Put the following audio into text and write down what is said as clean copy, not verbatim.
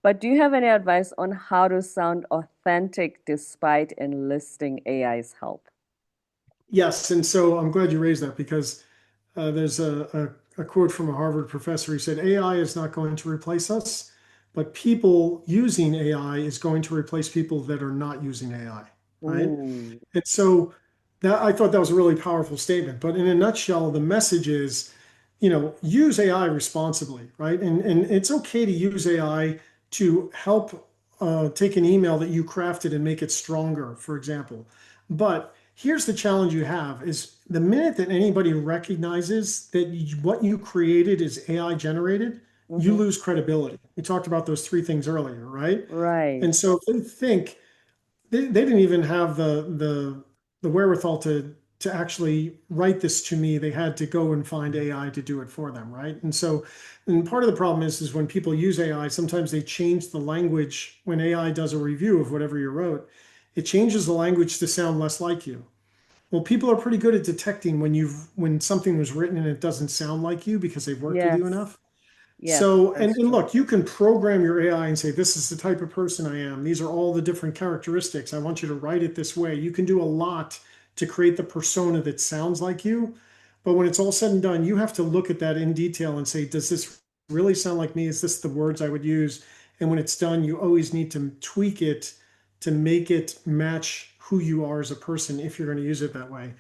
But do you have any advice on how to sound authentic despite enlisting AI's help? Yes, and so I'm glad you raised that because there's a quote from a Harvard professor. He said, AI is not going to replace us, but people using AI is going to replace people that are not using AI, right? Ooh, And so that I thought that was a really powerful statement. But in a nutshell, the message is, use AI responsibly, right? And it's okay to use AI to help take an email that you crafted and make it stronger, for example. But here's the challenge you have is the minute that anybody recognizes that what you created is AI generated, you hmm. lose credibility. We talked about those three things earlier, right? Right. And so if they think they didn't even have the wherewithal to actually write this to me. They had to go and find AI to do it for them, right? And so, and part of the problem is when people use AI, sometimes they change the language when AI does a review of whatever you wrote. It changes the language to sound less like you. Well, people are pretty good at detecting when something was written and it doesn't sound like you because they've worked with you Yes. enough. Yes, So, that's and true. look, you can program your AI and say, this is the type of person I am. These are all the different characteristics. I want you to write it this way. You can do a lot to create the persona that sounds like you. But when it's all said and done, you have to look at that in detail and say, does this really sound like me? Is this the words I would use? And when it's done, you always need to tweak it to make it match who you are as a person if you're going to use it that way.